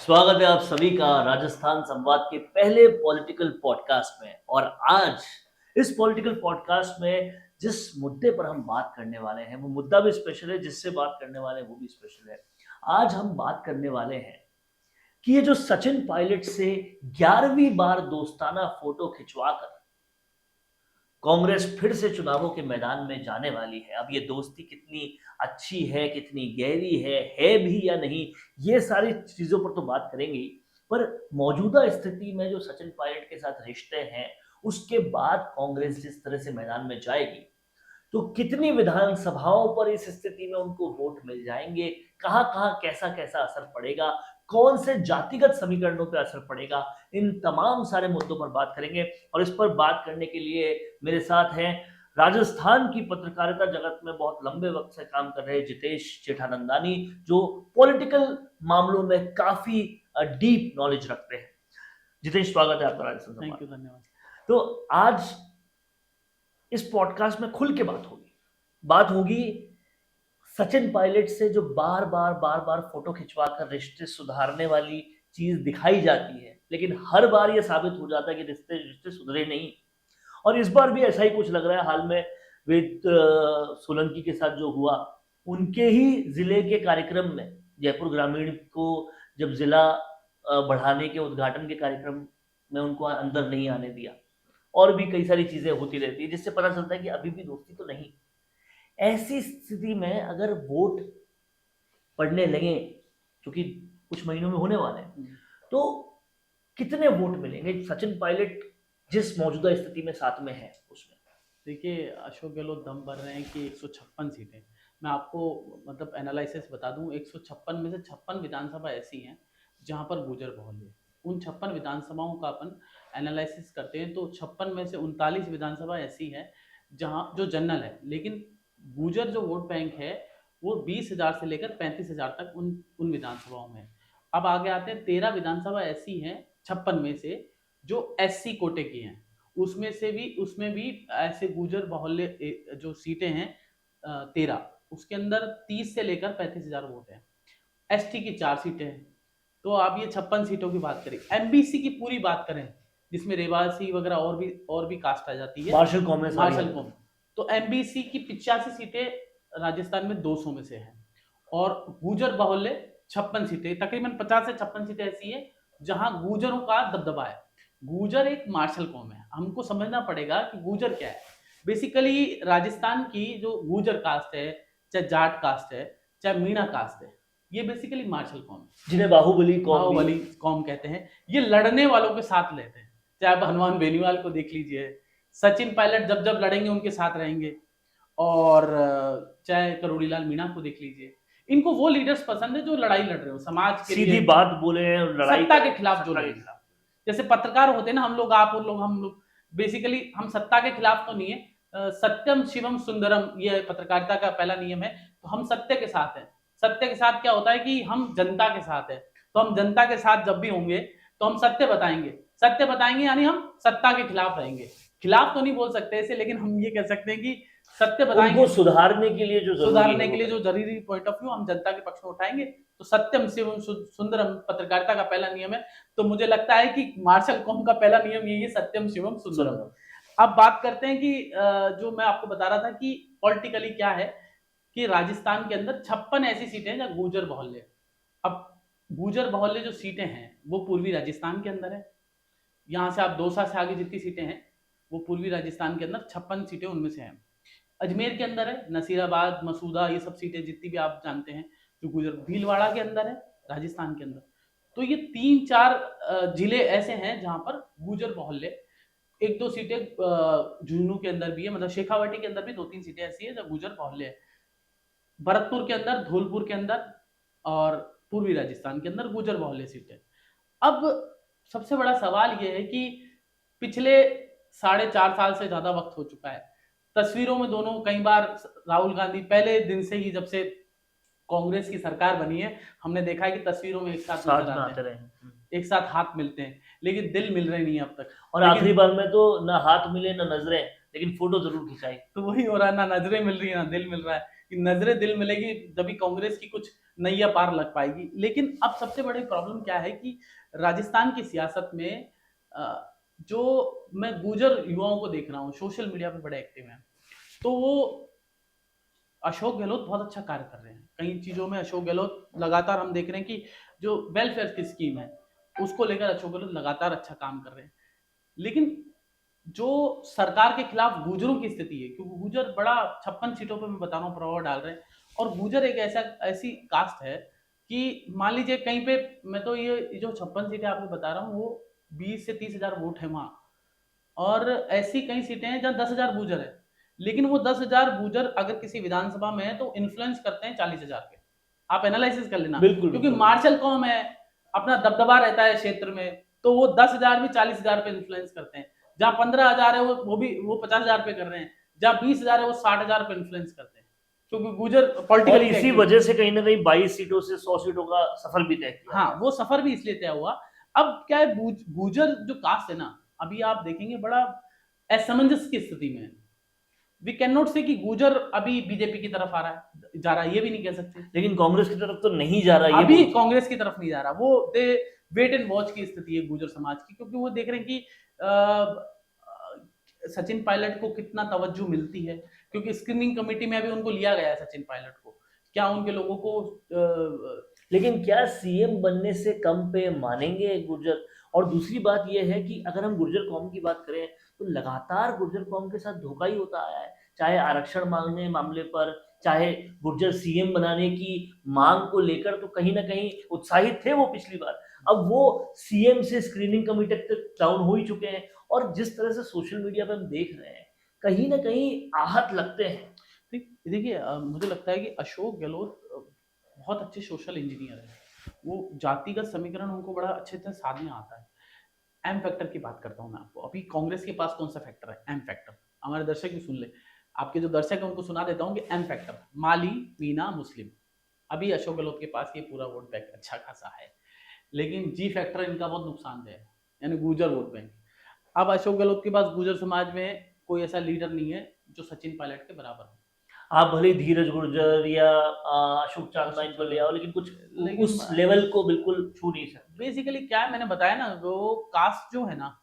स्वागत है आप सभी का राजस्थान संवाद के पहले पॉलिटिकल पॉडकास्ट में। और आज इस पॉलिटिकल पॉडकास्ट में जिस मुद्दे पर हम बात करने वाले हैं वो मुद्दा भी स्पेशल है, जिससे बात करने वाले हैं वो भी स्पेशल है। आज हम बात करने वाले हैं कि ये जो सचिन पायलट से 11वीं बार दोस्ताना फोटो खिंचवाकर कांग्रेस फिर से चुनावों के मैदान में जाने वाली है। अब ये दोस्ती कितनी अच्छी है, कितनी गहरी है भी या नहीं, ये सारी चीजों पर तो बात करेंगे ही। पर मौजूदा स्थिति में जो सचिन पायलट के साथ रिश्ते हैं, उसके बाद कांग्रेस जिस तरह से मैदान में जाएगी, तो कितनी विधानसभाओं पर इस स्थिति में उनको वोट मिल जाएंगे, कहां कहां कैसा कैसा असर पड़ेगा, कौन से जातिगत समीकरणों पर असर पड़ेगा, इन तमाम सारे मुद्दों पर बात करेंगे। और इस पर बात करने के लिए मेरे साथ हैं राजस्थान की पत्रकारिता जगत में बहुत लंबे वक्त से काम कर रहे जितेश जेठानंदानी, जो पॉलिटिकल मामलों में काफी डीप नॉलेज रखते हैं। जितेश, स्वागत है आपका राजस्थान संवाद। थैंक यू, धन्यवाद। तो आज इस पॉडकास्ट में खुल के बात होगी सचिन पायलट से, जो बार बार फोटो खिंचवा कर रिश्ते सुधारने वाली चीज दिखाई जाती है, लेकिन हर बार यह साबित हो जाता है कि रिश्ते रिश्ते सुधरे नहीं। और इस बार भी ऐसा ही कुछ लग रहा है। हाल में वेद सोलंकी के साथ जो हुआ, उनके ही जिले के कार्यक्रम में जयपुर ग्रामीण को जब जिला बढ़ाने के उद्घाटन के कार्यक्रम में उनको अंदर नहीं आने दिया, और भी कई सारी चीजें होती रहती है, जिससे पता चलता है कि अभी भी दोस्ती तो नहीं। ऐसी स्थिति में अगर वोट पड़ने लगे, क्योंकि कुछ महीनों में होने वाले हैं, तो कितने वोट मिलेंगे सचिन पायलट जिस मौजूदा स्थिति में साथ में है उसमें? देखिए, अशोक गहलोत दम भर रहे हैं कि 156 सीटें। मैं आपको मतलब एनालिसिस बता दूं, 156 में से 56 विधानसभा ऐसी हैं जहां पर गुजर बहुल्य है। उन 56 विधानसभाओं का अपन एनालिसिस करते हैं तो 56 में से 39 विधानसभा ऐसी है जहां जो जनरल है, लेकिन गुजर जो वोट बैंक है वो 20,000 से लेकर 35,000 तक उन उन विधानसभाओं में है। अब आगे आते हैं, 13 विधानसभा ऐसी हैं 56 में से जो SC कोटे की हैं। उसमें भी ऐसे गुजर बाहुल्य जो सीटें हैं 13, उसके अंदर 30 से लेकर 35,000 वोट हैं। ST की 4 सीटें हैं। तो आप ये 56 सीटों की बात करें। MBC की पूरी बात करें, जिसमें रेवासी वगैरह और भी कास्ट आ जाती है, मार्शल कौम है, मार्शल कौम, तो MBC की 85 सीटें राजस्थान में 200 में से हैं। और गुजर बाहुल्य 56 सीटें, तकरीबन 50 से 56 सीटें ऐसी है जहां गुजरों का दबदबा है। गुजर एक मार्शल कौम है। हमको समझना पड़ेगा कि गुजर क्या है। बेसिकली राजस्थान की जो गुजर कास्ट है, चाहे जाट कास्ट है, चाहे मीणा कास्ट है, ये बेसिकली मार्शल कौम है, जिन्हें बाहुबली कौम कहते हैं। ये लड़ने वालों के साथ लेते हैं। चाहे आप हनुमान बेनीवाल को देख लीजिए, सचिन पायलट जब जब लड़ेंगे उनके साथ रहेंगे। और चाहे करोड़ीलाल मीणा को देख लीजिए, इनको वो लीडर्स पसंद है जो लड़ाई लड़ रहे हो समाज के लिए, सीधी बात बोले हैं, लड़ाई सत्ता के खिलाफ जो सत्ता के लड़े। खिलाफ। जैसे पत्रकार होते हैं ना, हम लोग, आप और लोग, हम लोग बेसिकली हम सत्ता के खिलाफ तो नहीं है। सत्यम शिवम सुंदरम, ये पत्रकारिता का पहला नियम है। तो हम सत्य के साथ हैं। सत्य के साथ क्या होता है कि हम जनता के साथ है। तो हम जनता के साथ जब भी होंगे तो हम सत्य बताएंगे, यानी हम सत्ता के खिलाफ रहेंगे। खिलाफ तो नहीं बोल सकते ऐसे, लेकिन हम ये कह सकते हैं कि सत्य बताएंगे। उनको सुधारने के लिए जो जरूरी पॉइंट ऑफ व्यू हम जनता के पक्ष में उठाएंगे। तो सत्यम शिवम सुंदरम पत्रकारिता का पहला नियम है। तो मुझे लगता है कि मार्शल कौम का पहला नियम यही है, सत्यम शिवम सुंदरम। अब बात करते हैं कि जो मैं आपको बता रहा था कि पॉलिटिकली क्या है, कि राजस्थान के अंदर 56 ऐसी सीटें हैं जहाँ गुर्जर बाहुल्य। अब गुर्जर बाहुल्य जो सीटें हैं वो पूर्वी राजस्थान के अंदर है। यहाँ से आप दौसा से आगे जितनी सीटें हैं वो पूर्वी राजस्थान के अंदर 56 सीटें उनमें से हैं। अजमेर के अंदर है, नसीराबाद, मसूदा, ये सब सीटें जितनी भी आप जानते हैं जो गुजर, भीलवाड़ा के अंदर है राजस्थान के अंदर। तो ये 3-4 जिले ऐसे हैं जहां पर गुजर बाहुल्य। 1-2 सीटें झुंझुनू के अंदर भी है, मतलब शेखावाटी के अंदर भी 2-3 सीटें ऐसी है जब गुजर बाहुल्य है। भरतपुर के अंदर, धौलपुर के अंदर और पूर्वी राजस्थान के अंदर गुजर बाहुल्य सीटें। अब सबसे बड़ा सवाल यह है कि पिछले 4.5 साल से ज्यादा वक्त हो चुका है। तस्वीरों में दोनों कई बार, राहुल गांधी पहले दिन से ही, जब से कांग्रेस की सरकार बनी है, हमने देखा है कि तस्वीरों में एक साथ नजर आते हैं, एक साथ हाथ मिलते हैं, लेकिन दिल मिल रहे नहीं है अब तक। और आखिरी बार में तो ना हाथ मिले ना नजरें, लेकिन फोटो जरूर खिंचाई। तो वही हो रहा है, ना नजरें मिल रही है ना दिल मिल रहा है। कि नजरें दिल मिलेगी जब भी कांग्रेस की कुछ नैया पार लग पाएगी। लेकिन अब सबसे बड़ी प्रॉब्लम क्या है कि राजस्थान की सियासत में जो मैं गुर्जर युवाओं को देख रहा हूँ, सोशल मीडिया पे बड़े एक्टिव हैं, तो वो अशोक गहलोत बहुत अच्छा कार्य कर रहे हैं। कई चीज़ों में अशोक गहलोत लगातार हम देख रहे हैं कि जो वेलफेयर की स्कीम है, उसको लेकर अशोक गहलोत लगातार अच्छा काम कर रहे हैं। लेकिन जो सरकार के खिलाफ गुर्जरों की स्थिति है, क्योंकि गुर्जर बड़ा 56 सीटों पे मैं बता रहा हूँ प्रभाव डाल रहे हैं, और गुर्जर एक ऐसी कास्ट है कि मान लीजिए कहीं पे, मैं तो ये जो 56 सीटें आपको बता रहा हूँ, वो 20 से 30,000 वोट है वहाँ, और ऐसी कई सीटें हैं जहाँ 10,000 गुर्जर है, लेकिन वो 10,000 गुर्जर अगर किसी विधानसभा में है तो इन्फ्लुएंस करते हैं 40,000 पे। आप एनालिसिस कर लेना, बिल्कुल क्योंकि बिल्कुल। मार्शल कौम है, अपना दबदबा रहता है क्षेत्र में, तो वो 10,000 भी 40,000 पे इन्फ्लुएंस करते हैं। जहाँ 15,000 है वो 50,000 पे कर रहे हैं, जहाँ 20,000 है वो 60,000 पे इन्फ्लुएंस करते हैं, क्योंकि गुर्जर और पॉलिटिकली इसी वजह से कहीं ना कहीं 22 सीटों से 100 सीटों का सफर भी तय किया हाँ, गया। वो सफर भी इसलिए तय हुआ। अब क्या है, गुर्जर जो कास्ट है ना, अभी आप देखेंगे बड़ा असमंजस की स्थिति में है। वी कैन नॉट से कि गुर्जर अभी बीजेपी की तरफ आ रहा है, जा रहा है, ये भी नहीं कह सकते। लेकिन कांग्रेस की तरफ तो नहीं जा रहा, ये अभी बोल- कांग्रेस की तरफ नहीं जा रहा, वो दे वेट एंड वॉच की स्थिति है गुर्जर समाज की, क्योंकि वो देख रहे हैं कि सचिन पायलट को कितना तवज्जो मिलती है, क्योंकि स्क्रीनिंग कमेटी में अभी उनको लिया गया है सचिन पायलट को, क्या उनके लोगों को लेकिन क्या सीएम बनने से कम पे मानेंगे गुर्जर? और दूसरी बात यह है कि अगर हम गुर्जर कौम की बात करें तो लगातार गुर्जर कौम के साथ धोखा ही होता आया है, चाहे आरक्षण मांगने मामले पर, चाहे गुर्जर सीएम बनाने की मांग को लेकर, तो कहीं ना कहीं उत्साहित थे वो पिछली बार। अब वो सीएम से स्क्रीनिंग कमेटी तक डाउन हो ही चुके हैं, और जिस तरह से सोशल मीडिया पे हम देख रहे हैं, कहीं ना कहीं आहत लगते हैं। देखिए, मुझे लगता है कि अशोक गहलोत बहुत अच्छे सोशल इंजीनियर है। वो जातिगत समीकरण उनको बड़ा अच्छे से साधने आता है। एम फैक्टर की बात करता हूँ मैं आपको, अभी कांग्रेस के पास कौन सा फैक्टर है? M factor. हमारे दर्शक भी सुन ले, आपके जो दर्शक है उनको सुना देता हूँ कि एम फैक्टर, माली, मीना, मुस्लिम। अभी अशोक गहलोत के पास ये पूरा वोट बैंक अच्छा खासा है, लेकिन जी फैक्टर इनका बहुत नुकसानदेह है, यानी गुर्जर वोट बैंक। अब अशोक गहलोत के पास गुर्जर समाज में कोई ऐसा लीडर नहीं है जो सचिन पायलट के बराबर हो। आप भले ही धीरज गुर्जर या अशोक चांदना को ले आओ, लेकिन कुछ लेकिन उस लेवल को बिल्कुल छू नहीं सकते। बेसिकली क्या है, मैंने बताया ना, वो कास्ट जो है ना,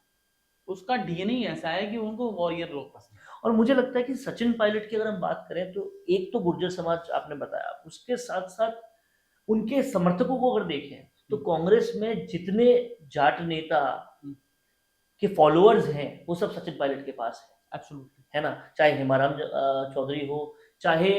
उसका डीएनए ऐसा है कि उनको वॉरियर लोग पसंद है। और मुझे लगता है कि सचिन पायलट की अगर हम बात करें तो एक तो गुर्जर समाज आपने बताया, उसके साथ साथ उनके समर्थकों को अगर देखें तो कांग्रेस में जितने जाट नेता के फॉलोअर्स हैं वो सब सचिन पायलट के पास है। एब्सोल्युटली। है ना? चाहे हेमाराम चौधरी हो, चाहे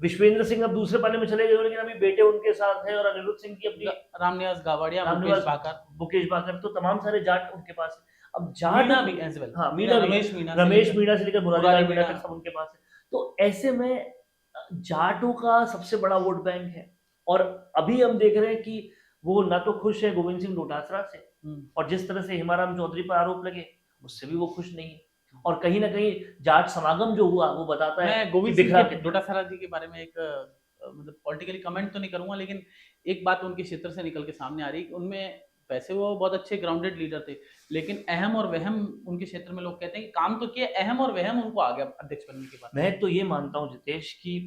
विश्वेंद्र सिंह अब दूसरे पाले में चले गए, लेकिन अभी बेटे उनके साथ है, और अनिरुद्ध सिंह की अपनी रामनिवास गावड़िया, मुकेश रामनिवास भाकर, मुकेश भाकर, तो तमाम सारे जाट उनके पास है। अब जाट मीणा भी एज वेल, हाँ, मीणा भी, रमेश मीणा रमेश मीणा से लेकर मुरारी मुरारी लाल मीणा मीणा। तक सब उनके पास है। तो ऐसे में जाटों का सबसे बड़ा वोट बैंक है, और अभी हम देख रहे हैं कि वो ना तो खुश है गोविंद सिंह डोटासरा से, और जिस तरह से हेमाराम चौधरी पर आरोप लगे उससे भी वो खुश नहीं है। और कहीं ना कहीं जाट समागम जो हुआ वो बताता है मैं गोविंद कि सिंह बिखरा के कितना। डोटासरा जी के बारे में एक मतलब पॉलिटिकली कमेंट तो नहीं करूंगा, लेकिन एक बात उनके क्षेत्र से निकल के सामने आ रही है कि उनमें, वैसे वो बहुत अच्छे ग्राउंडेड लीडर थे, लेकिन अहम और वहम उनके क्षेत्र में लोग कहते हैं कि काम तो किए, अहम और वहम उनको आ गया अध्यक्ष बनने के बाद। मैं तो ये मानता हूं जितेश कि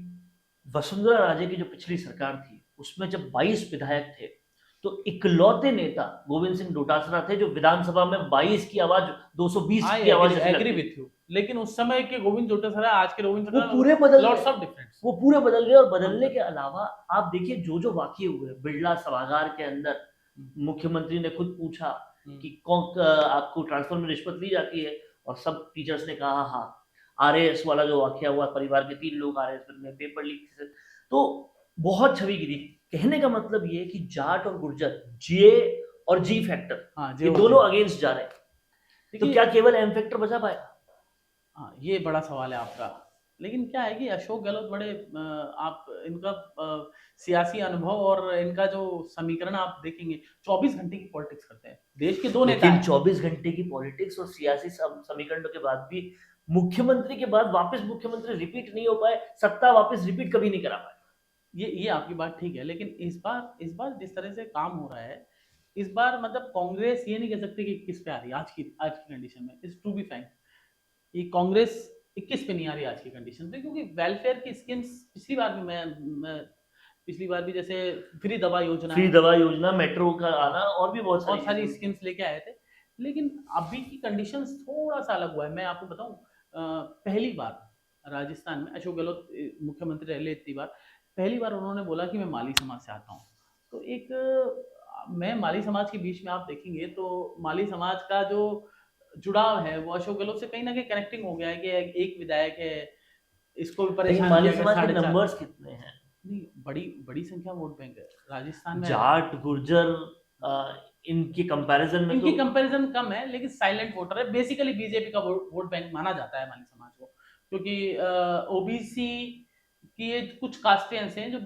वसुंधरा राजे की जो पिछली सरकार थी उसमें जब 22 विधायक थे तो इकलौते नेता गोविंद सिंह डोटासरा थे जो विधानसभा में 22 की आवाज 220 की आवाज एग्री विथ यू, लेकिन उस समय के गोविंद डोटासरा, आज के गोविंद वो डोटासरा, पूरे बदल लॉट्स गए। Of difference. वो पूरे बदल गए, और बदलने के अलावा आप देखिए जो जो वाकये हुए बिड़ला सभागार के अंदर, मुख्यमंत्री ने खुद पूछा कि कौन आपको ट्रांसफर में रिश्वत ली जाती है, और सब टीचर्स ने कहा हाँ। आरएएस वाला जो वाकया हुआ, परिवार के 3 लोग आरएएस में पेपर लीक से, तो बहुत छवि गिरी। कहने का मतलब ये है कि जाट और गुर्जर, जे और जी फैक्टर, ये दोनों अगेंस्ट जा रहे हैं, तो क्या केवल एम फैक्टर बचा पाएगा? हाँ, ये बड़ा सवाल है आपका। लेकिन क्या है कि अशोक गहलोत बड़े आप इनका सियासी अनुभव और इनका जो समीकरण आप देखेंगे, 24 घंटे की पॉलिटिक्स करते हैं। देश के दो नेता लेकिन हैं। 24 घंटे की पॉलिटिक्स और सियासी समीकरणों के बाद भी मुख्यमंत्री के बाद वापस मुख्यमंत्री रिपीट नहीं हो पाए, सत्ता वापस रिपीट कभी नहीं करा पाए। ये आपकी बात ठीक है, लेकिन इस बार जिस तरह से काम हो रहा है, इस बार मतलब कांग्रेस ये नहीं कह सकती कि 21 पे आ रही है आज की कंडीशन में। इज टू बी फ्रैंक, ये कांग्रेस 21 पे नहीं आ रही आज की कंडीशन पे, क्योंकि वेलफेयर की स्कीम्स पिछली बार भी मैं पिछली बार भी जैसे फ्री दवा योजना फ्री है, दवा योजना, मेट्रो का आना और भी बहुत बहुत सारी चीजें। स्कीम्स लेके आए थे। लेकिन अभी की कंडीशंस थोड़ा सा अलग हुआ है। मैं आपको बताऊं, पहली बार राजस्थान में अशोक गहलोत मुख्यमंत्री रहे इतनी बार, पहली बार उन्होंने बोला कि मैं माली समाज से आता हूँ। तो एक मैं माली समाज के बीच में आप देखेंगे तो माली समाज का जो जुड़ाव है वो अशोक गहलोत से कहीं ना कहीं कनेक्टिंग हो गया है कि एक विधायक है, इसको भी लेकिन परेशान माली किया गया समाज के 4.5। नंबर्स कितने हैं? नहीं, बड़ी बड़ी संख्या वोट बैंक है राजस्थान में। जाट, गुर्जर, अ, इनके कंपैरिजन में इनकी तो कंपैरिजन कम है, लेकिन साइलेंट वोटर है। बेसिकली बीजेपी का वोट बैंक माना जाता है माली समाज को, क्योंकि ओबीसी की ये कुछ कास्टें ऐसे हैं जो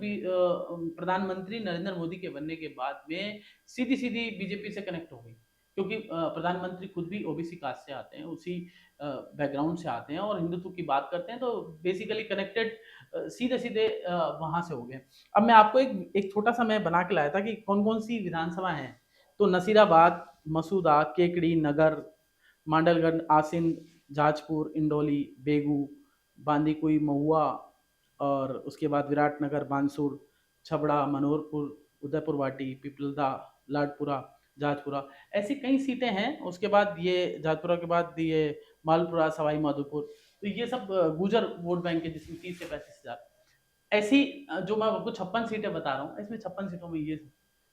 प्रधानमंत्री नरेंद्र मोदी के बनने के बाद में सीधी सीधी बीजेपी से कनेक्ट हो गई, क्योंकि प्रधानमंत्री खुद भी ओबीसी कास्ट से आते हैं, उसी बैकग्राउंड से आते हैं और हिंदुत्व की बात करते हैं, तो बेसिकली कनेक्टेड सीधे सीधे वहां से हो गए। अब मैं आपको एक छोटा सा मैं बना के लाया था कि कौन कौन सी विधानसभा है। तो नसीराबाद, मसूदा, केकड़ी, नगर, मांडलगढ़, आसिंद, जाजपुर, इंडोली, बेगू, बांदीकुई, महुआ, और उसके बाद विराटनगर, बानसूर, छबड़ा, मनोहरपुर, उदयपुर वाटी, पिपलदा, लाडपुरा, जाजपुरा, ऐसी कई सीटें हैं। उसके बाद ये जाजपुरा के बाद ये मालपुरा, सवाई माधोपुर, तो ये सब गुजर वोट बैंक है, जिसमें 30 से 35 हज़ार ऐसी जो मैं आपको 56 सीटें बता रहा हूँ, इसमें 56 सीटों में ये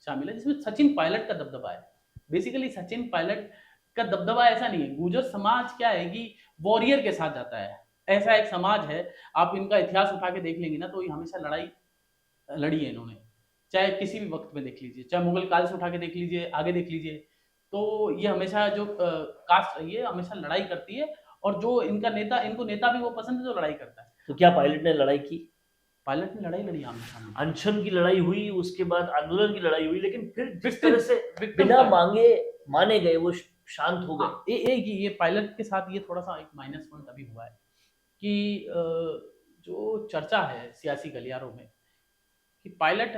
शामिल है जिसमें सचिन पायलट का दबदबा है। बेसिकली सचिन पायलट का दबदबा ऐसा नहीं है, गुर्जर समाज क्या है कि वॉरियर के साथ जाता है, ऐसा एक समाज है। आप इनका इतिहास उठा के देख लेंगे ना, तो ये हमेशा लड़ाई लड़ी है इन्होंने, चाहे किसी भी वक्त में देख लीजिए, चाहे मुगल काल से उठा के देख लीजिए, आगे देख लीजिए, तो ये हमेशा जो कास्ट रही है हमेशा लड़ाई करती है, और जो इनका नेता, इनको नेता भी वो पसंद है जो लड़ाई करता है। तो क्या पायलट ने लड़ाई की? पायलट ने लड़ाई लड़ी आमने सामने, अनशन की लड़ाई हुई, उसके बाद आंदोलन की लड़ाई हुई, लेकिन फिर जिस विक्टिम तरह से विक्टिम बिना का। मांगे माने गए वो शांत हो गए। हाँ, ये पायलट के साथ ये थोड़ा सा एक माइनस पॉइंट अभी हुआ है कि जो चर्चा है सियासी गलियारों में कि पायलट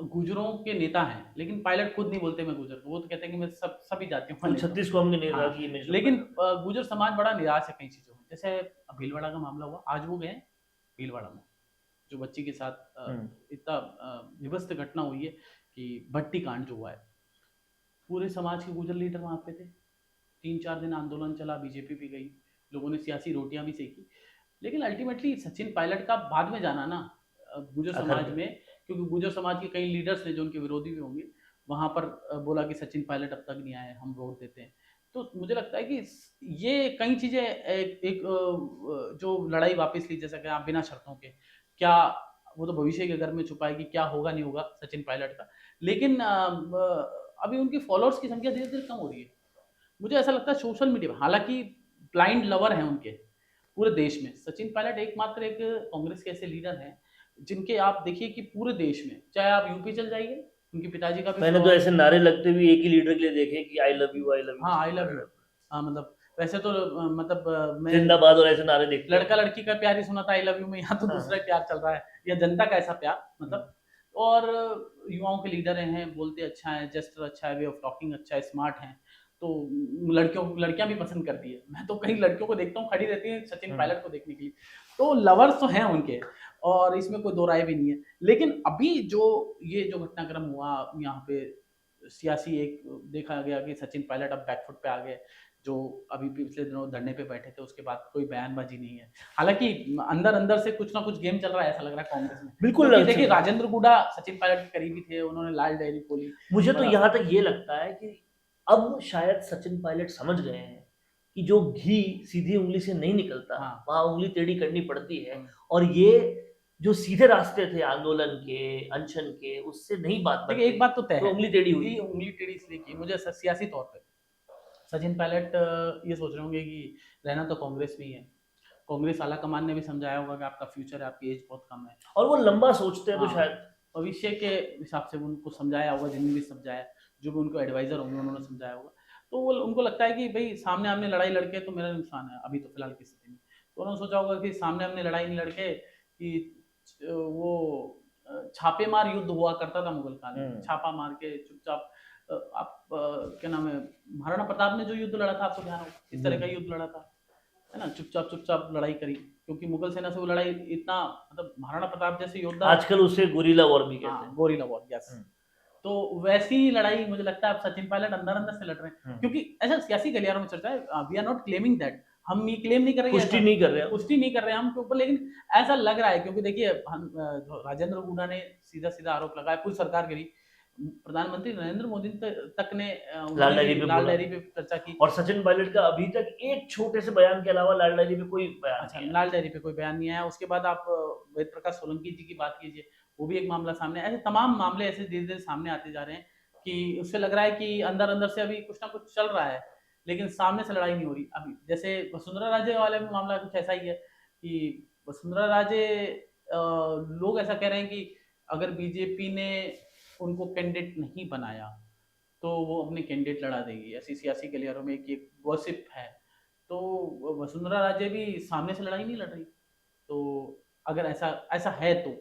गुजरों के नेता हैं, लेकिन पायलट खुद नहीं बोलते मैं गुजर हूं, वो तो कहते हैं कि मैं सभी जातियों का नेता हूं। 36 कौम के नेता हाँ, की इमेज। लेकिन गुजर समाज बड़ा निराश है कई चीजों में। जैसे भीलवाड़ा का मामला हुआ, आज वो गए भीलवाड़ा में, जो बच्ची के साथ इतना विभत्स घटना हुई है कि भट्टी कांड जो हुआ है, पूरे समाज के गुजर लीडर वहां पे थे। 3-4 दिन आंदोलन चला, बीजेपी भी गई, लोगों ने सियासी रोटियां भी सेकी, लेकिन अल्टीमेटली सचिन पायलट का बाद में जाना ना गुजर समाज में, क्योंकि गुजर समाज के कई लीडर्स थे जो उनके विरोधी भी होंगे, वहां पर बोला कि सचिन पायलट अब तक नहीं आए, हम वोट देते हैं। तो मुझे लगता है कि ये कई चीजें जो लड़ाई वापस ली, जैसा कि आप बिना शर्तों के, क्या वो तो भविष्य के घर में छुपा है कि क्या होगा नहीं होगा सचिन पायलट का, लेकिन अभी उनकी फॉलोअर्स की संख्या धीरे धीरे कम हो रही है। मुझे ऐसा लगता है सोशल मीडिया, हालांकि ब्लाइंड लवर हैं उनके पूरे देश में, सचिन पायलट एकमात्र एक कांग्रेस के ऐसे लीडर हैं जिनके आप देखिए कि पूरे देश में, चाहे आप यूपी चल जाइए, उनके पिताजी का भी मैंने तो ऐसे नारे लगते हुए एक ही लीडर के लिए देखे कि I love you, I love you. हाँ, आई लव यू। हाँ, मतलब वैसे तो मैं जिंदाबाद और ऐसे नारे देखते लड़का लड़की का प्यार ही सुना था आई लव यू में, यहाँ तो दूसरा ही प्यार चल रहा है, या जनता का ऐसा प्यार मतलब। और युवाओं के लीडर हैं, बोलते अच्छा है, जेस्टर अच्छा है, वे ऑफ टॉकिंग अच्छा है, स्मार्ट हैं, तो लड़कियां भी पसंद करती है। मैं तो कई लड़कियों को देखता हूँ खड़ी रहती है सचिन पायलट को देखने के लिए, तो लवर्स तो हैं उनके, और इसमें कोई दो राय भी नहीं है। लेकिन अभी ये जो घटनाक्रम हुआ यहाँ पे, सियासी एक देखा गया कि सचिन पायलट अब बैकफुट पे आ गए, जो अभी पिछले दिनों धरने पे बैठे थे, उसके बाद कोई बयानबाजी नहीं है। हालांकि अंदर अंदर से कुछ ना कुछ गेम चल रहा है, ऐसा लग रहा है कांग्रेस में। बिल्कुल क्योंकि देखिए राजेंद्र गुडा सचिन पायलट के करीबी थे, उन्होंने लाल डायरी खोली। मुझे तो यहाँ तक ये लगता है कि अब शायद सचिन पायलट समझ गए हैं कि जो घी सीधी उंगली से नहीं निकलता, हाँ। वहां उंगली टेढ़ी करनी पड़ती है, और ये जो सीधे रास्ते थे आंदोलन के, अनशन के, उससे नहीं बात देखिए एक बात तो तय है, उंगली टेढ़ी हुई। उंगली टेढ़ी इसलिए की, मुझे सियासी तौर पे सचिन पायलट ये सोच रहे होंगे कि रहना तो कांग्रेस में ही है, कांग्रेस आला कमान ने भी समझाया होगा कि आपका फ्यूचर है, आपकी एज बहुत कम है, और वो लंबा सोचते हैं, तो हाँ, शायद भविष्य के हिसाब से उनको समझाया होगा, जिन्होंने भी समझाया, जो भी उनको एडवाइजर होंगे उन्होंने समझाया होगा। तो वो उनको लगता है कि भाई सामने आमने लड़ाई लड़के तो मेरा नुकसान है अभी तो फिलहाल की स्थिति में, तो उन्होंने सोचा होगा कि सामने आमने लड़ाई नहीं लड़के कि वो छापेमार युद्ध हुआ करता था मुगल काल में, छापा मार के चुपचाप आप क्या नाम है, महाराणा प्रताप ने जो युद्ध लड़ा था आपको ध्यान हो, इस तरह का युद्ध लड़ा था, है ना, चुपचाप चुपचाप लड़ाई करी, क्योंकि मुगल सेना से वो लड़ाई इतना, मतलब महाराणा प्रताप जैसे योद्धा, आजकल उसे गुरिल्ला वॉर भी कहते हाँ हैं। Gorilla war, yes. हम्म, तो वैसी लड़ाई मुझे लगता है अब सचिन पायलट अंदर अंदर से लड़ रहे हैं, हम्म। क्योंकि ऐसा सियासी गलियारों में चर्चा है, we are not claiming that, हम ये क्लेम नहीं कर रहे हैं, पुष्टि ऐसा नहीं कर रहे हम। पुष्टि नहीं कर रहे हैं हम के ऊपर, लेकिन ऐसा लग रहा है, क्योंकि देखिए हम जो राजेंद्र हुडा ने सीधा सीधा आरोप लगाया, पूरी सरकार गिरी, प्रधानमंत्री नरेंद्र मोदी तक ने लाल उन्होंने डायरी भी पे लाल बोला डायरी पे चर्चा की। और सचिन पायलट का अभी तक एक छोटे से बयान के अलावा लाल डायरी पे कोई बयान अच्छा, नहीं है। लाल डायरी पे कोई बयान नहीं आया। उसके बाद आप वेद प्रकाश सोलंकी जी की बात कीजिए, वो भी एक मामला सामने आया। ऐसे तमाम मामले ऐसे धीरे धीरे सामने आते जा रहे हैं कि उससे लग रहा है कि अंदर अंदर से अभी कुछ ना कुछ चल रहा है, लेकिन सामने से लड़ाई नहीं हो रही। अभी जैसे वसुंधरा राजे वाले में मामला कुछ ऐसा ही है कि वसुंधरा राजे, लोग ऐसा कह रहे हैं कि अगर बीजेपी ने उनको कैंडिडेट नहीं बनाया तो वो अपने कैंडिडेट लड़ा देगी, ऐसी सियासी गलियारों में एक गॉसिप है। तो वसुंधरा राजे भी सामने से लड़ाई नहीं लड़ रही, तो अगर ऐसा ऐसा है तो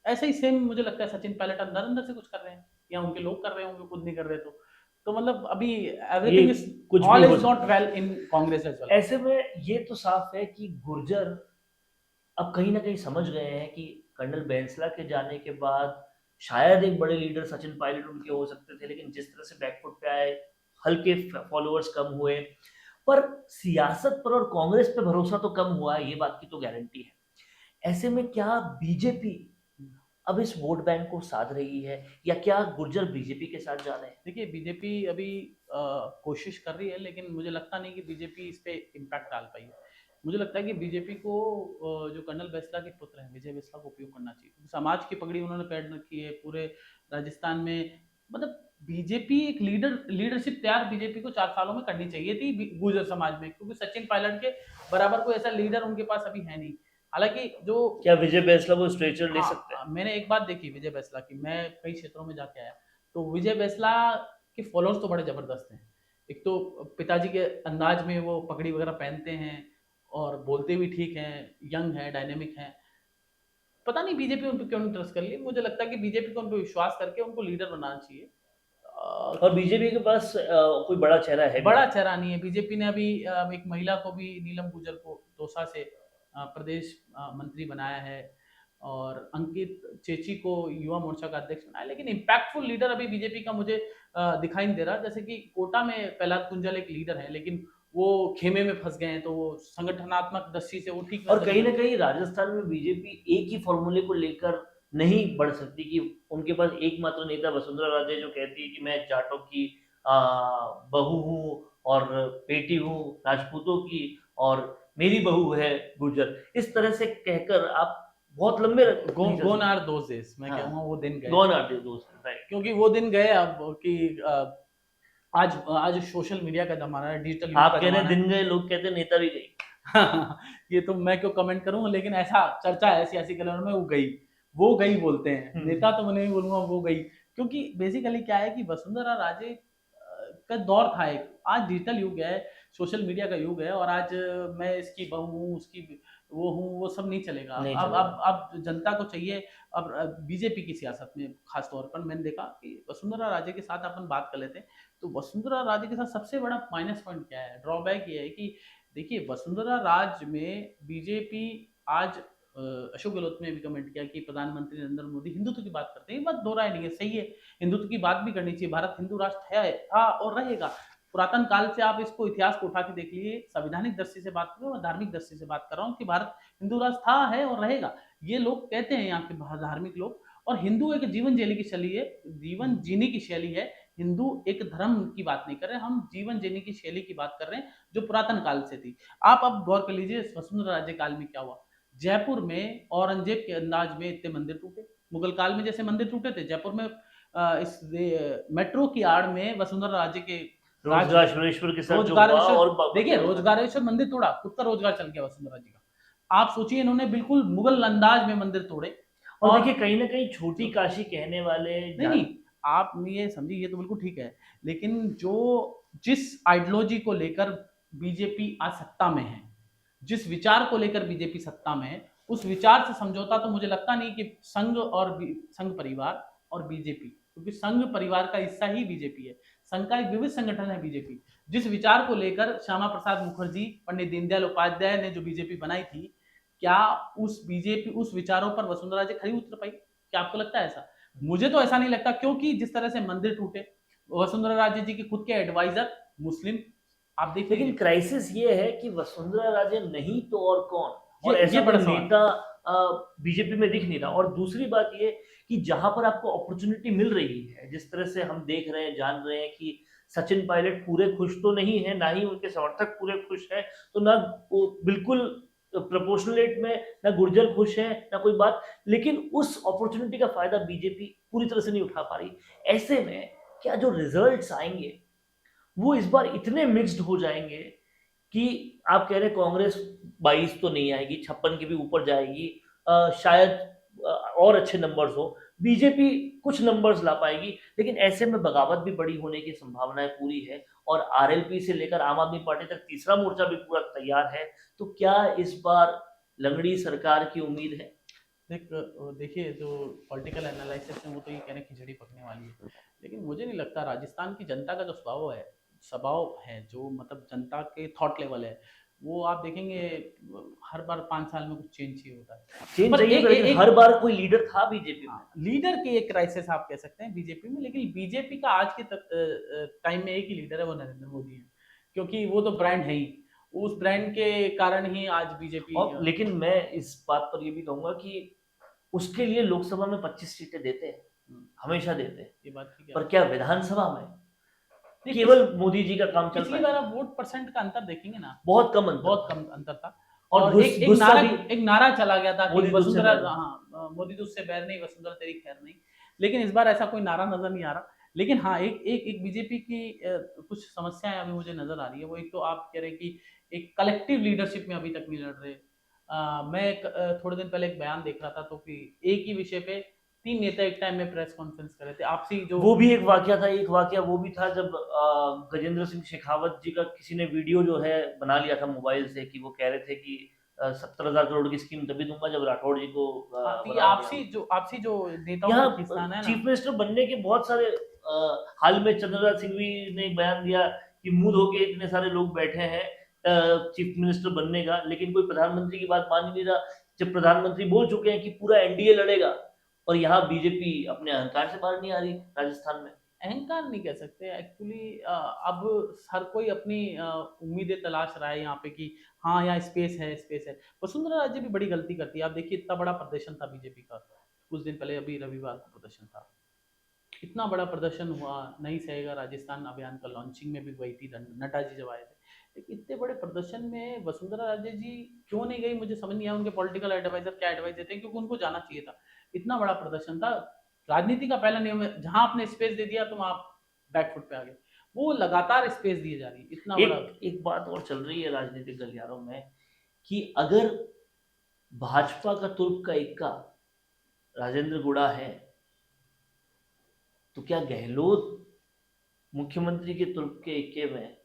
ऐसा ही सेम मुझे लगता है सचिन पायलट अंदर अंदर से कुछ कर रहे हैं, या उनके लोग कर रहे होंगे, खुद नहीं कर रहे तो मतलब अभी ये एवरीथिंग इज कुछ ऑल भी हो इज नॉट सकता है। Well in Congress as well. ऐसे में ये तो साफ है कि गुर्जर अब कहीं ना कहीं समझ गए हैं कि कर्नल बैंसला के जाने के बाद शायद एक बड़े लीडर सचिन पायलट उनके हो सकते थे, लेकिन जिस तरह से बैकफुट पे आए, हल्के फॉलोअर्स कम हुए, पर सियासत पर और कांग्रेस पे भरोसा तो कम हुआ है, ये बात की तो गारंटी है। ऐसे में क्या बीजेपी अब इस वोट बैंक को साध रही है, या क्या गुर्जर बीजेपी के साथ जा रहे हैं? देखिए बीजेपी अभी कोशिश कर रही है, लेकिन मुझे लगता नहीं कि बीजेपी इस पे इम्पैक्ट डाल पाई है। मुझे लगता है कि बीजेपी को जो कर्नल बैसला के पुत्र हैं विजय बैसला को उपयोग करना चाहिए, क्योंकि समाज की पगड़ी उन्होंने पहन रखी है पूरे राजस्थान में। मतलब बीजेपी एक लीडरशिप तैयार बीजेपी को 4 सालों में करनी चाहिए थी गुर्जर समाज में, क्योंकि सचिन पायलट के बराबर कोई ऐसा लीडर उनके पास अभी है नहीं। हालांकि जो क्या विजय बैसला वो स्ट्रेचर ले सकते हैं? हाँ, मैंने एक बात देखी विजय बैसला की, मैं कई क्षेत्रों में जाके आया, तो विजय बैसला के फॉलोअर्स तो बड़े जबरदस्त हैं। एक तो पिताजी के अंदाज में वो पगड़ी वगैरह पहनते हैं और बोलते भी ठीक हैं, यंग है, डायनेमिक है। पता नहीं बीजेपी उन पर क्यों नहीं ट्रस्ट कर ली। मुझे लगता है कि बीजेपी को उन पर विश्वास करके उनको लीडर बनाना चाहिए। और बीजेपी के पास कोई बड़ा चेहरा है भी बड़ा नहीं। चेहरा नहीं है। बीजेपी ने अभी एक महिला को भी, नीलम गुर्जर को दौसा से प्रदेश मंत्री बनाया है, और अंकित चेची को युवा मोर्चा का अध्यक्ष बनाया, लेकिन इम्पैक्टफुल लीडर अभी बीजेपी का मुझे दिखाई नहीं दे रहा। जैसे कि कोटा में प्रहलाद कुंजल एक लीडर है, लेकिन वो खेमे में फंस गए हैं, तो वो संगठनात्मक दृष्टि से वो ठीक और नजर कहीं नहीं ना कहीं राजस्थान में बीजेपी एक ही फॉर्मूले को लेकर नहीं बढ़ सकती कि उनके पास एकमात्र नेता वसुंधरा राजे जो कहती है कि मैं जाटों की आ, बहू हूँ और बेटी हूँ राजपूतों की, और मेरी बहू है गुर्जर, इस तरह से कहकर आप बहुत लंबे नहीं चल गोन सकते। आर दोज डेज, मैं हाँ, कहूँगा वो दिन गए, गॉन आर दोस्त, राइट। क्योंकि वो दिन गए अब कि आज आज सोशल मीडिया का जमाना है, डिजिटल युग आप का कह रहे हैं जमाना है। दिन गए, लोग कहते हैं नेता भी गई। ये तो मैं क्यों कमेंट करूं, लेकिन ऐसा चर्चा है सियासी कलर में, वो गई बोलते हैं, नेता तो मैं नहीं बोलूंगा, वो गई। क्योंकि बेसिकली क्या है कि वसुंधरा राजे का दौर था एक, आज डिजिटल युग है, सोशल मीडिया का युग है, और आज मैं इसकी बहू हूँ, उसकी वो हूँ, वो सब नहीं चलेगा। नहीं अब चलेगा। अब जनता को चाहिए। अब बीजेपी की सियासत में खास तौर पर मैंने देखा कि वसुंधरा राजे के साथ अपन बात कर लेते हैं, तो वसुंधरा राजे के साथ सबसे बड़ा माइनस पॉइंट क्या है, ड्रॉबैक ये है कि देखिए वसुंधरा राज में बीजेपी आज अशोक गहलोत ने भी कमेंट किया कि प्रधानमंत्री नरेंद्र मोदी हिंदुत्व की बात करते हैं, ये बात दो राय नहीं है, सही है, हिंदुत्व की बात भी करनी चाहिए। भारत हिंदू राष्ट्र है, था और रहेगा। पुरातन काल से आप इसको इतिहास को उठा के देख लीजिए, संवैधानिक दृष्टि से बात कर रहा हूँ, धार्मिक दृष्टि से बात कर रहा हूँ कि भारत हिंदू राष्ट्र था, है और रहेगा। ये लोग कहते हैं यहाँ के धार्मिक लोग। और हिंदू एक जीवन जीने की शैली है, जीवन जीने की शैली है। हिंदू एक धर्म की बात नहीं कर रहे, हम जीवन जीने की शैली की बात कर रहे हैं, जो पुरातन काल से थी। आप अब गौर कर लीजिए वसुंधरा राजे काल में क्या हुआ। जयपुर में औरंगजेब के अंदाज में इतने मंदिर टूटे, मुगल काल में जैसे मंदिर टूटे थे, जयपुर में इस मेट्रो की आड़ में वसुंधरा राजे के रोजगारेश्वर के साथ जो हुआ, रोजगारेश्वर, और देखिए रोजगारेश्वर मंदिर तोड़ा, खुद का रोजगार चल गया वसुंधरा जी का। आप सोचिए इन्होंने बिल्कुल मुगल अंदाज में मंदिर तोड़े। और देखिए कहीं ना कहीं छोटी काशी कहने वाले नहीं, आप ये समझिए, ये तो बिल्कुल ठीक है, लेकिन जो जिस आइडियोलॉजी को लेकर बीजेपी आज सत्ता में है, जिस विचार को लेकर बीजेपी सत्ता में है, उस विचार से समझौता तो मुझे लगता नहीं कि संघ परिवार और बीजेपी, क्योंकि संघ परिवार का हिस्सा ही बीजेपी है, संघ का एक विविध संगठन है बीजेपी। जिस विचार को लेकर श्यामा प्रसाद मुखर्जी, पंडित दीनदयाल उपाध्याय ने जो बीजेपी बनाई थी, क्या उस बीजेपी उस विचारों पर वसुंधरा राजे खरी उतर पाई? क्या आपको लगता है ऐसा? मुझे तो ऐसा नहीं लगता, क्योंकि जिस तरह से मंदिर टूटे, वसुंधरा राजे जी के खुद के एडवाइजर मुस्लिम, आप देख लेकिन लीजिए। क्राइसिस ये है कि वसुंधरा राजे नहीं तो और कौन, और ये ऐसा बड़ा कोई सवाल। नेता बीजेपी में दिख नहीं रहा। और दूसरी बात ये कि जहां पर आपको अपॉर्चुनिटी मिल रही है, जिस तरह से हम देख रहे हैं, जान रहे हैं कि सचिन पायलट पूरे खुश तो नहीं है, ना ही उनके समर्थक पूरे खुश हैं, तो ना वो बिल्कुल प्रोपोर्शनलेट में ना गुर्जर खुश है ना कोई बात, लेकिन उस अपॉर्चुनिटी का फायदा बीजेपी पूरी तरह से नहीं उठा पा रही। ऐसे में क्या जो रिजल्ट्स आएंगे वो इस बार इतने मिक्स्ड हो जाएंगे कि आप कह रहे हैं कांग्रेस 22 तो नहीं आएगी, 56 के भी ऊपर जाएगी, शायद और अच्छे नंबर्स हो, बीजेपी कुछ नंबर्स ला पाएगी, लेकिन ऐसे में बगावत भी बड़ी होने की संभावनाएं पूरी है। और आरएलपी से लेकर आम आदमी पार्टी तक तीसरा मोर्चा भी पूरा तैयार है। तो क्या इस बार लंगड़ी सरकार की उम्मीद है? देखिए, जो पॉलिटिकल एनालिसिस है वो तो ये कह रहे हैं खिचड़ी पकने वाली है, लेकिन मुझे नहीं लगता। राजस्थान की जनता का जो स्वभाव है जो मतलब जनता के थॉट लेवल है, वो आप देखेंगे हर बार 5 साल में कुछ चेंज चाहिए होता है। चेंज पर चाहिए एक होता, लेकिन एक हर बार कोई लीडर था बीजेपी में। लीडर की एक क्राइसिस आप कह सकते हैं बीजेपी में, लेकिन बीजेपी का आज के टाइम में एक ही लीडर है, वो नरेंद्र मोदी है, क्योंकि वो तो ब्रांड है ही। उस ब्रांड के कारण ही आज बीजेपी। और लेकिन मैं इस बात पर ये भी कहूंगा कि उसके लिए लोकसभा में 25 सीटें देते हैं, हमेशा देते हैं, ये बात ठीक है। पर क्या विधानसभा में नहीं, केवल मोदी जी का काम चल पिछली पाएगा? बार आप वोट परसेंट का अंतर देखेंगे ना, बहुत कम अंतर बहुत था। कम अंतर था। और और एक गुस्सा नारा, भी, एक नारा चला गया था कि मोदी तुझसे वसुंधरा, बैर नहीं। हाँ, मोदी तुझसे बैर नहीं, वसुंधरा तेरी खैर नहीं। लेकिन इस बार ऐसा कोई नारा नजर नहीं आ रहा। लेकिन हाँ, एक बीजेपी की कुछ समस्याएं अभी मुझे नजर आ रही है। वो एक तो आप कह रहे हैं कि एक कलेक्टिव लीडरशिप में अभी तक नहीं लड़ रहे। थोड़े दिन पहले एक बयान देख रहा था, तो कि एक ही विषय पे 3 नेता एक टाइम में प्रेस कॉन्फ्रेंस कर रहे थे, आपसी जो। वो भी एक वाकया था। एक वाकया वो भी था जब गजेंद्र सिंह शेखावत जी का किसी ने वीडियो जो है बना लिया था मोबाइल से, कि वो कह रहे थे कि 70,000 करोड़ की स्कीम तभी दूंगा जब राठौड़ जी को हाँ, तो ये बना आपसी जो नेताओं का यहाँ खींचतान है ना। चीफ मिनिस्टर बनने के बहुत सारे हाल में चंद्रराज सिंघवी ने एक बयान दिया कि मुंह धो के इतने सारे लोग बैठे हैं चीफ मिनिस्टर बनने का, लेकिन कोई प्रधानमंत्री की बात मान ही नहीं रहा, जब प्रधानमंत्री बोल चुके हैं कि पूरा एनडीए लड़ेगा। और यहाँ बीजेपी अपने अहंकार से बाहर नहीं आ रही राजस्थान में। अहंकार नहीं कह सकते एक्चुअली। अब हर कोई अपनी उम्मीदें तलाश रहा है यहाँ पे कि हाँ, यहाँ स्पेस है, स्पेस है। वसुंधरा राजे भी बड़ी गलती करती है। आप देखिए, इतना बड़ा प्रदर्शन था बीजेपी का कुछ दिन पहले, अभी रविवार को प्रदर्शन था, इतना बड़ा प्रदर्शन हुआ। नहीं सहेगा राजस्थान अभियान का लॉन्चिंग में भी गई थी नड्डा जी जब आए थे। लेकिन इतने बड़े प्रदर्शन में वसुंधरा राजे जी क्यों नहीं गई, मुझे समझ नहीं आया। उनके पॉलिटिकल एडवाइजर क्या एडवाइस देते हैं, क्योंकि उनको जाना चाहिए था। इतना बड़ा प्रदर्शन था। राजनीति का पहला नियम है, जहां आपने स्पेस दे दिया तुम आप बैकफुट पे आ गए। वो लगातार स्पेस दिए जा रही है, इतना बड़ा। एक बात और चल रही है राजनीतिक गलियारों में कि अगर भाजपा का तुर्क का इक्का राजेंद्र गुड़ा है, तो क्या गहलोत मुख्यमंत्री के तुर्क के इक्के में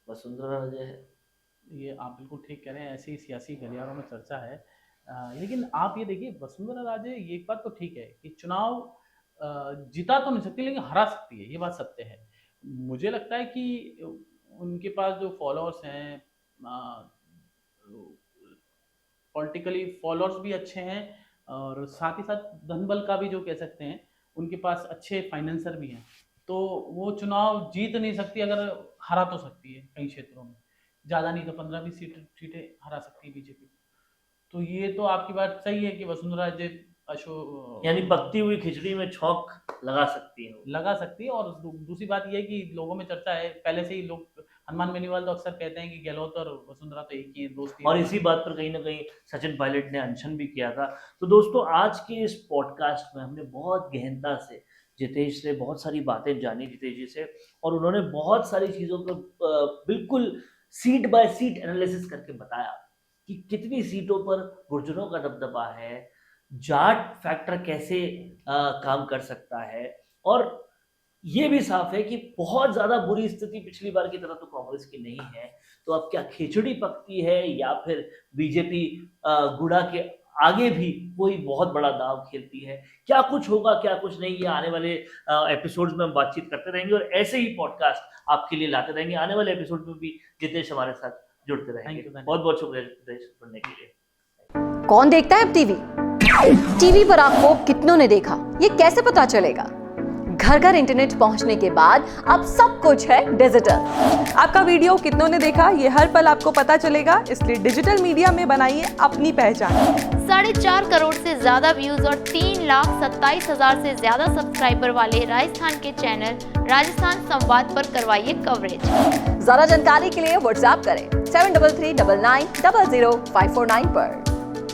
वसुंधरा राजे है? ये आप बिल्कुल ठीक कह रहे हैं, ऐसी सियासी गलियारों में चर्चा है। लेकिन आप ये देखिए, वसुंधरा राजे, ये एक बात तो ठीक है कि चुनाव जिता तो नहीं सकती, लेकिन हरा सकती है, ये बात सत्य है। मुझे लगता है कि उनके पास जो फॉलोअर्स हैं, पॉलिटिकली फॉलोअर्स भी अच्छे हैं, और साथ ही साथ धनबल का भी जो कह सकते हैं, उनके पास अच्छे फाइनेंसर भी हैं। तो वो चुनाव जीत नहीं सकती, अगर हरा तो सकती है कई क्षेत्रों में, ज़्यादा नहीं तो 15-20 सीटें हरा सकती है बीजेपी। तो ये तो आपकी बात सही है कि वसुंधरा राजे यानी पकती हुई खिचड़ी में छौंक लगा सकती है वो। लगा सकती है। और दूसरी बात ये है कि लोगों में चर्चा है पहले से ही, लोग हनुमान बेनीवाल तो अक्सर कहते हैं कि गहलोत और वसुंधरा तो एक ही है, दोस्ती। और इसी बात पर कहीं ना कहीं सचिन पायलट ने अनशन भी किया था। तो दोस्तों, आज के इस पॉडकास्ट में हमने बहुत गहनता से जितेश से बहुत सारी बातें जानी, जितेश जी से, और उन्होंने बहुत सारी चीज़ों को बिल्कुल सीट बाय सीट एनालिसिस करके बताया कि कितनी सीटों पर गुर्जरों का दबदबा है, जाट फैक्टर कैसे काम कर सकता है। और ये भी साफ है कि बहुत ज्यादा बुरी स्थिति पिछली बार की तरह तो कांग्रेस की नहीं है। तो अब क्या खिचड़ी पकती है या फिर बीजेपी गुड़ा के आगे भी कोई बहुत बड़ा दाव खेलती है? क्या कुछ होगा, क्या कुछ नहीं, ये आने वाले एपिसोड्स में हम बातचीत करते रहेंगे, और ऐसे ही पॉडकास्ट आपके लिए लाते रहेंगे। आने वाले एपिसोड में भी जितेश हमारे साथ जुड़ते रहेंगे। बहुत बहुत शुक्रिया जितेश, जुड़ने के लिए। कौन देखता है अब टीवी? टीवी पर आपको कितनों ने देखा, ये कैसे पता चलेगा? घर घर इंटरनेट पहुंचने के बाद अब सब कुछ है डिजिटल। आपका वीडियो कितनों ने देखा ये हर पल आपको पता चलेगा, इसलिए डिजिटल मीडिया में बनाइए अपनी पहचान। 4.5 करोड़ से ज्यादा व्यूज और 3,27,000 से ज्यादा सब्सक्राइबर वाले राजस्थान के चैनल राजस्थान संवाद पर करवाइए कवरेज। ज्यादा जानकारी के लिए व्हाट्सएप करें 7339900549 पर।